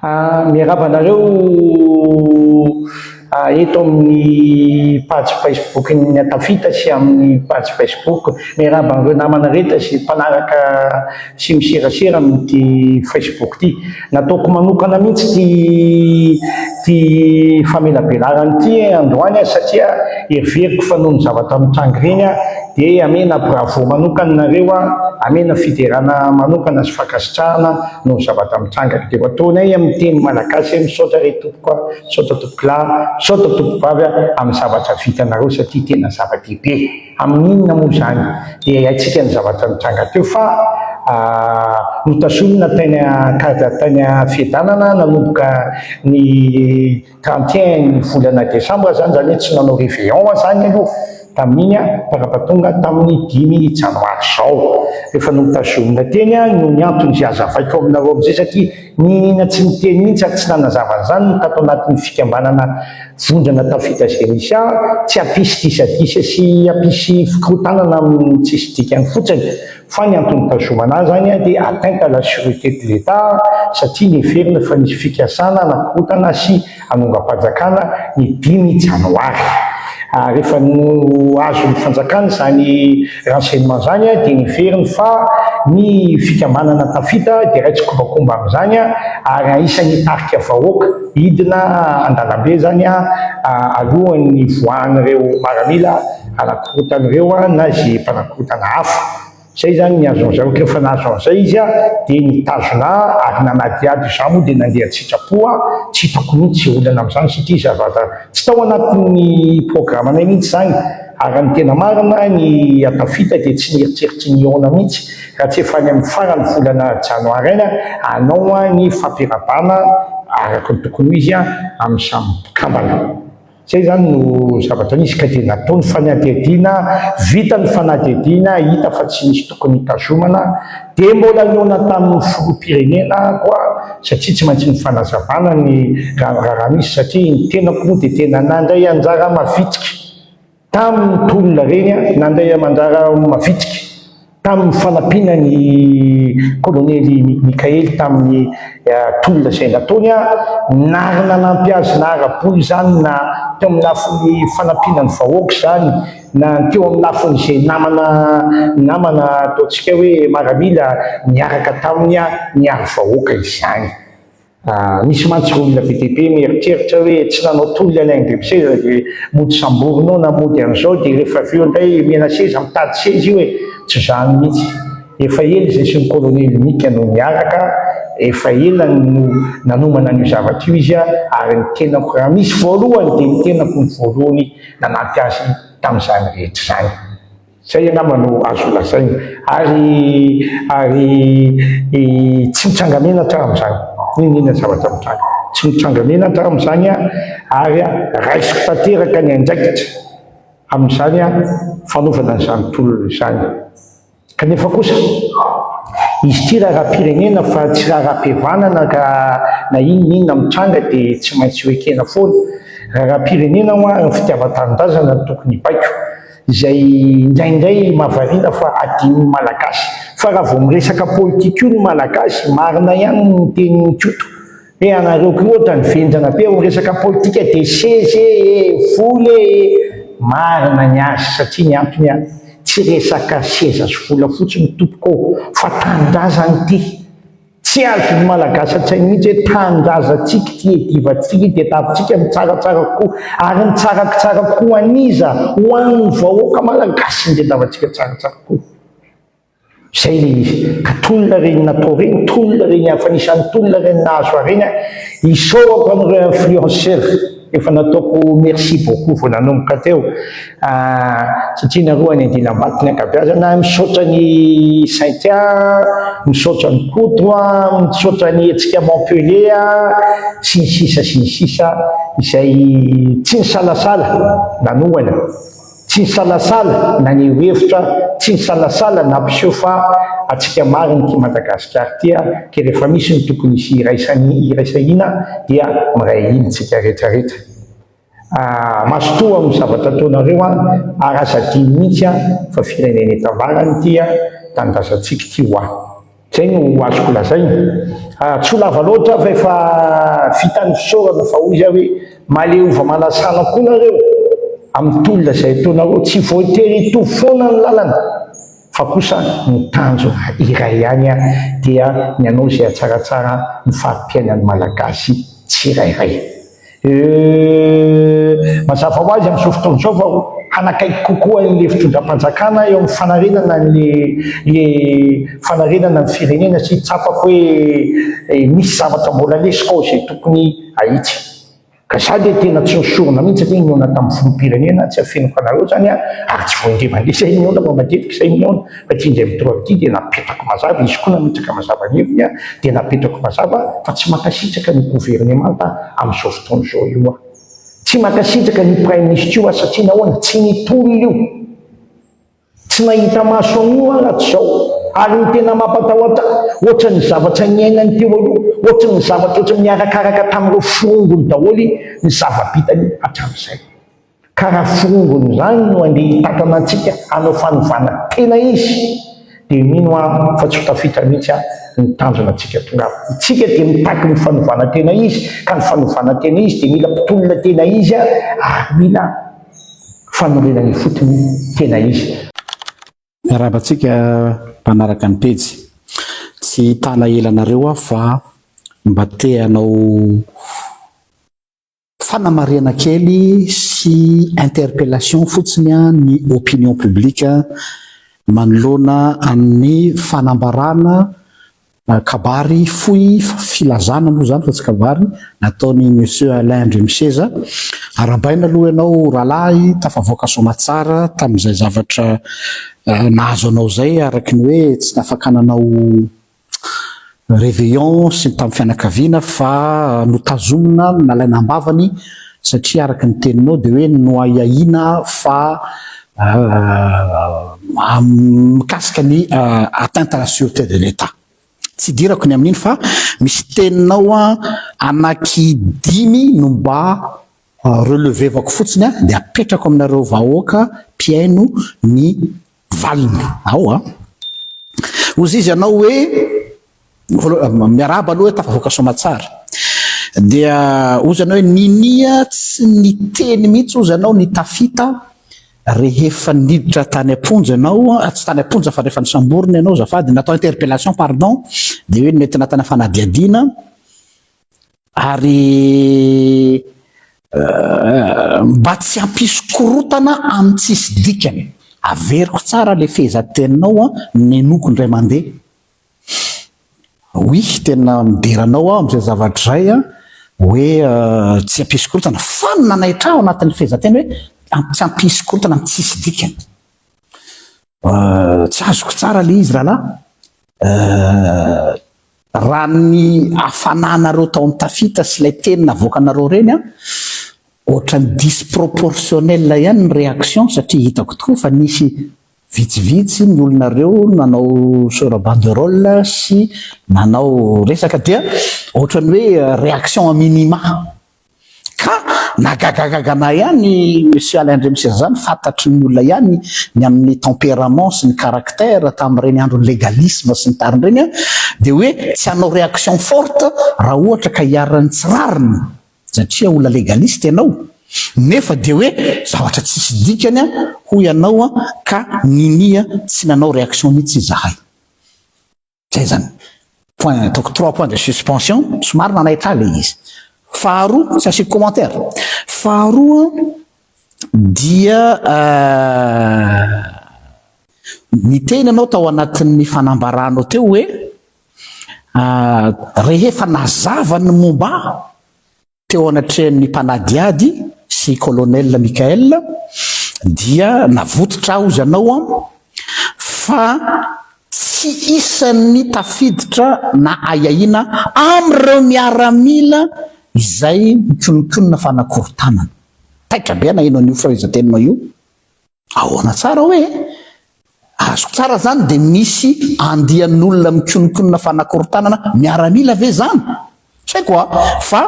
Miarahaba anareo eto amin'ny page Facebook ny atafita sy amin'ny page Facebook. Miarahaba anareo namana rehetra sy mpanaraka sy miserasera amin'ity Facebook ty. Nataoko manokana mihitsy ty famelabelarana ty androany satria heveriko fa noho ny zavatra mitranga reny dia amena bravo manokana nareo amena fiderana manokana sy fankasitrahana noho ny zavatra mitranga dia ataonay amin'ny teny malagasy misaotra re tompoko misaotra tompoklahy misaotra tompom-bavy amin'ny zavatra vitanareo satria tena zava-dehibe amin'inona moa zany dia haitsika ny zavatra mitranga teo fa notasolona tany fiadanana nanomboka ny 31 ny volana desambra zany hoe tsy nanao réveillon zany aloha tamin'iny parapatonga tamin'ny 5 janoary zao rehefa notasolona teny no ny antony izay azavaiko aminareo amin'izay satria ninona tsy miteny mihitsy tsy nanazavana no tato anatin'ny fikambanana vondrana tafita izay misy tsy hampisy disadisa sy hampisy fikorotanana amin'ny tsisy dikany fotsiny fa ny antony tazomana zany dia atteinte à la sûreté de l'État satria neverina fa nisy fikasana nakorotana sy anongam-panjakana ny 5 janoary. Rehefa no azo ny fanjakana zany renseignement zany dia neverina fa ny fikambanana tafita dia raitsy kombakomba amin'izany ary isan'ny tarika vahoaka hidina an-dalambe zany alohan'ny voan'ireo maramila anakorotan'ireo na zay mpanakorotana hafa. Zay zany ny azo an'izay rehefa nahazo an'izay izy dia nitazona ary nanadiady izany moa dia nandeha an-tsitrapo tsy hitako mihitsy olana amin'izany satria zavatra tsy tao anatin'ny programanay mihitsy zany ary ny tena marina ny atafita dia tsy nieritseritsy ny ona mihitsy raha tsy efa any amin'ny farany volana janoary eny hanao ny fampiarabana araka ny tokony izy amin'ny samy mpikambana. Zay zany no zavatra nisy ka dia natao ny fanadihadiana vita ny fanadihadiana hita fa tsy nisy tokony hitazomana dia mbola niona tamin'ny filoham-pirenena koa satria tsy maintsy ny fanazavana ny raha misy satria ny tenako moa dia tena nandray anjara mavitrika tamin'ny tolona reny nandray amanjara mavitrika tamin'ny fanampiana ny kolonely Mikaely tamin'ny tolona izay nataony narina nampiazy na araboly zany na teo amin'ny lafin'ny fanampiana ny vahoaka zany na teo amin'ny lafin'izay namana ataontsika hoe maramila niaraka taminy niary vahoaka izany. Misy mantsy olona be dia be mieritreritra hoe tsy nanao tolona alainy be miseza dia mody samborinao na mody an'izao dia rehefa avy eo indray mena seza mitady seza io tsy zany mihitsy. Efa ela izay sy ny kolonely Mika no niaraka efa ela no nanomana ny zavatra io izy ary ny tenako raha misy voalohany dia ny tenako ny voalohany nanampy azy tamin'izany rehetra zany. Zay angamba no azo lazaina ary tsy mitsangamena tsara amin'izany ninona zavatra mitranga tsy mitsangamena tsara amin'izany ary raisiko tanteraka ny andraikitra amin'izany fanaovana n'izany tolona izany. Kanefa kosa izy ty raha-pirenena fa tsy raha-pihavanana ka na inona mitranga dia tsy maintsy hoekena foana. Raha-pirenena ny fitiavan-tanindrazana tokony baiko izay indraindray mahavariana fa adin'ny malagasy fa raha vao miresaka politika io ny malagasy marina ihany ny tenin'ny tioto hoe anareo koa ohatra ny venjana be miresaka politika dia seze voly marina ny azy satria ny antony tsy resaka seza sy vola fotsiny tompoko fa tanindrazana ty tsy azo ny malagasy an-tsainy mihitsy hoe tanindrazantsika ty edivantsika dia tavintsika ny tsaratsara kokoa ary ny tsaratsara kokoa aniza ho an'ny vahoaka malagasy ny dia tavantsika tsaratsara kokoa. Zay le izy ka tolona reny natao reny tolona reny afanisan'ny tolona reny nahazo areny isaorako an'ireo influenceur efa nataoko merci beaucoup vao nanomboka teo satria nareo any Andilam-Bato ny ankabeazana misaotra ny Saintia misaotra ny Koto misaotra ny hetsika Montpellier sy ny sisa izay tsy ny salasala nanohana tsy ny salasala na ny hevitra tsy ny salasala nampiseho fa atsika mariny ty Madagasikara ty ke rehefa misy ny tokony isy iraisahina dia miray hinitsika rehetrarehetra. Masotoa amin'ny zavatra ataonareo ary asadiny mihitsy fa firenena eto avarany ty tanindrazantsika ty ho zay no azoko lazaina. Tsy ho lava loatra fa efa vita ny fisaorana fa hoy izy hoe maleova manasana koa nareo amin'ny tolona izay ataonareo, tsy voatery hitovy foana ny lalana fa kosa ny tanjona iray ihany dia ny anao izay tsaratsara ny farim-piainan'ny malagasy tsirairay. Mazava ho azy amin'izao fotoana izao fa hanakaiky kokoa ilay fitondram-panjakana eo amin'ny fanarenana le fanarenana ny firenena sy tsapako hoe misy zavatra mbola lesika ao izay tokony ahitsy. Ka za dia tena tsy nosorona mihitsy satria niona tamin'ny filoham-pirenena tsy afenoko anareo zany ary tsy voindre mandeha izay niona fa matetika izay niona fa tia indray mitoro amin'ity dia napetrako mazava izy koa nametraka mazava neviny dia napetrako mazava fa tsy makasitraka ny gouvernemanta amin'izao fotoana izao io tsy makasitraka ny prime ministre io satria nahoana tsy nitolona io tsy nahita maso an'io rahatrizao ary ny tena mampatahotra ohatra ny zavatra niainany teo aloha ohatra ny zavatra ohatra miarakaraka tamin'ireo firongony daholy ny zava-bitany hatramin'izay ka raha firongony zany no andeha hitakana antsika hanao fanovana tena izy dia mino fa tsy ho tafitra mihitsy ny tanjona antsika tonga itsika dia mitaky ny fanovana tena izy ka ny fanovana tena izy dia mila mpitolona tena izy ary mila fanorenany fotony tena izy. Rahabantsika mpanaraka ny pejy tsy tala elanareo fa mba te hanao fanamariana kely sy interpellation fotsiny ny opinion publique manoloana amin'ny fanambarana kabary fohy filazana moa zany fa tsy kabary nataony monsieur Alain Ndremiseza arabaina aloha ianao rahalahy tafavoaka somatsara tamin'izay zavatra nahazo anao zay araky ny hoe tsy nafakananao réveillon sy tamin'ny fianakaviana fa notazomina nalaina ambavany satria araky ny teninao dia hoe noahiahina fa mikasika ny atteinte à la sûreté de l'État. Tsy dirako ny amin'iny fa misy teninao anaky 10 no mba relevevako fotsiny dia apetrako aminareo vahoaka mpiaino ny valiny ao ozy izy ianao hoe miaraba aloha hoe tafavoaka somatsara dia ozy ianao hoe ninia tsy niteny mihitsy ozy ianao nitafita rehefa niditra tany amponja ianao tsy tany amponja fa rehefa nisamborona ianao zafady natao interpellation pardon dia hoe mety natana fanadiadiana ary mba tsy hampisy korotana amin'ny tsisy dikany averiko tsara le fehezanteninao nenoko indray mandeha oui tena mideranao amin'izay zavatra izay hoe tsy hampisy korotana fa nanaitra ao anatin'ny fehezanteny hoe tsy hampisy korotana amin'ny tsisy dikany tsy azoko tsara le izy raha ny hafananareo tao amin'ny tafita sy ilay teny navoakanareo reny ohatra ny disproportionnel ihany ny réaction satria hitako tokoa fa nisy vitsivitsy ny olonareo nanao sora banderole sy nanao resaka dia ohatra ny hoe réaction minima ka nagagagagana ihany monsieur Alain Ndremiseza zany fantatry ny olona ihany ny amin'ny tempérament sy ny caractère tamin'ireny andron'ny légalisme sy ny tariny reny dia hoe tsy hanao réaction forte raha ohatra ka hiaran'ny tsirariny satria olona légaliste ianao nefa dia hoe zavatra tsisy dikany ho ianao ka ninia tsy nanao réaction mihitsy zahay zay zany point 3 points de suspension somary nanaitra le izy. Faharoa tsy asiko commentaire. Faharoa dia niteny anao tao anatin'ny fanambaranao teo hoe rehefa nazava ny momba teo anatrehan'ny mpanadiady sy colonel Mikael dia navototra ozy anao fa tsy isan'ny tafiditra na ayaina am'ireo miaramila izay mikonikonina fanakorontanana. Taitra be na ino an'io fahaiza-teninao io ahoana tsara hoe azoko tsara zany dia misy andian'olona mikonikonina fanakorontanana miaramila ve zany tsy haiko fa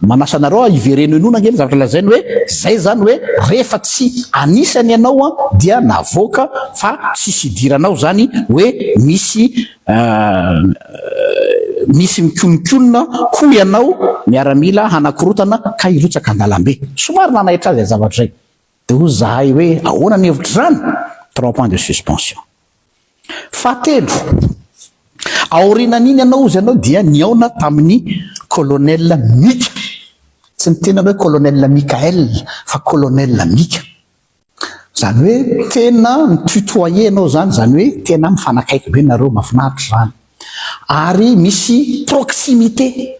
manasa anareo ivereno inona ngely zavatra lazainy hoe zay zany hoe rehefa tsy anisany ianao dia navoaka fa tsisy idiranao zany hoe misy mikonokonona ho ianao miaramila hanakorotana ka irotsaka andalambe. Somary nanahitra azy zavatra zay de ho zahay hoe ahoana ny hevitra zany. 3 points de suspension. Fahatelo, aorinan'iny ianao izy ianao dia niaona tamin'ny colonel Mika. Tsy ny tena hoe colonel Mikael fa colonel Mika. Zany hoe tena mitutoyer ianao zany hoe tena mifanakaiky be nareo, mahafinaritra zany. Ary misy proximité.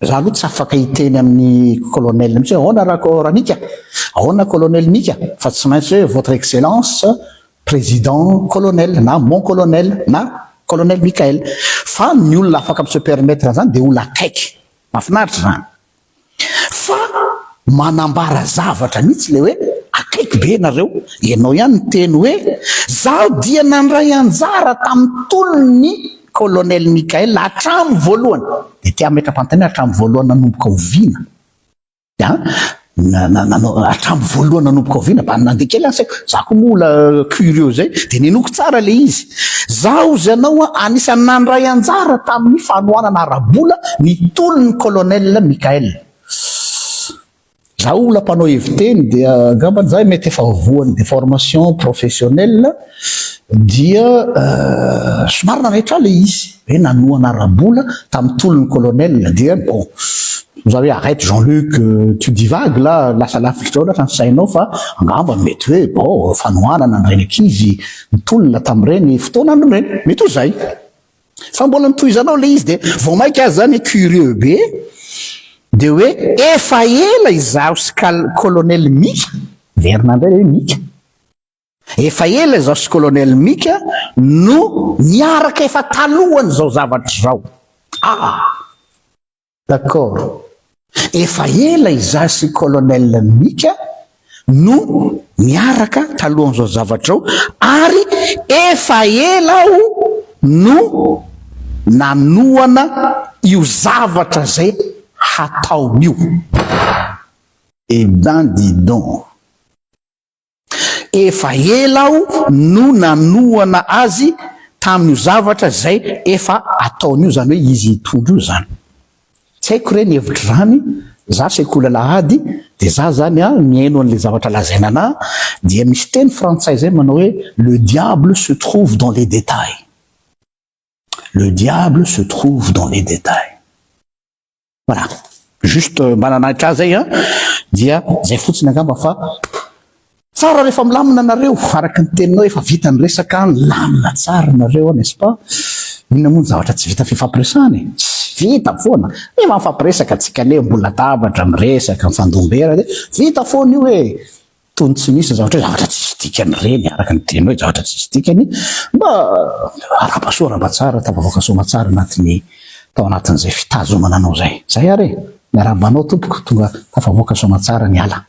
Za aloha tsy afaka hiteny amin'ny colonel mihitsy ahoana raha Mika, ahoana colonel Mika, fa tsy maintsy hoe votre excellence président colonel na mon colonel na colonel Mikael. Fa ny olona afaka se permettre zany de olona akaiky, mahafinaritra zany. Fa manambara zavatra mihitsy le hoe akaiky be nareo, ianao ihany ny teny hoe zaho dia nandray anjara tamin'ny tolony colonel Mikael hatramin'ny voalohany. De tia metra-pantany hatramin'ny voalohany nanomboka oviana. Hatramin'ny voalohany nanomboka oviana, nandeha kely ansaiko, za koa mola curieux zay, de ninoko tsara le izy. Zaho izy ianao anisany nandray anjara tamin'ny fanohanana arabola ny tolony colonel Mikael. Zaho olona mpanao heviteny dia angambany zay mety efa voany de formation professionnelle dia somary nanahitra le izy hoe nanohana arabola tamin'ny tolony colonel. Dia bon, vous avez arrête Jean-Luc, tu divagues là, lasa lafitra ohatra ny sainao fa angamba mety hoe bon fanohanana ny reny ankizy nitolona tamin'ireny fotoana androny, mety ho zay. Fa mbola nitohizanao le izy de vao mainka azy zany curieux be de hoe efa ela izaho sy colonel Mika, verina indray le hoe Mika, efa ela izaho sy colonel Mika no niaraka efa talohany zao zavatra zao. D'accord. Efa ela izaho sy colonel Mika no niaraka talohan' zao zavatra zao, ary efa ela aho no nanohana io zavatra zay hataon'io. Eh ben dis donc, efa ela aho no nanohana azy tamin'io zavatra zay efa ataon'io, zany hoe izy hitondro io zany. Tsy haiko reny hevitra zany, za sekoly lahady de za zany miaino an'le zavatra lazaina ana, dia misy teny frantsay zay manao hoe le diable se trouve dans les détails. Le diable se trouve dans les détails. Voilà, juste mba nanahitra zay dia zay fotsiny angamba fa tsara rehefa milamina nareo araky ny teninao efa vita ny resaka, lamina tsara nareo n'est-ce pas? Inona moa ny zavatra tsy vita fifampiresana? Tsy vita foana. Efa mifampiresaka atsika le mbola tabatra miresaka mifandombera de vita foana io hoe tony tsy misy zavatra tsisy dikany reny araky ny teninao zavatra tsisy dikany, mba arapasoa tsara tafavoaka soma tsara anatin'ny tao anatin'izay fitazomana anao zay. Zay ary miarabanao tompoko tonga tafavoaka soma tsara ny ala.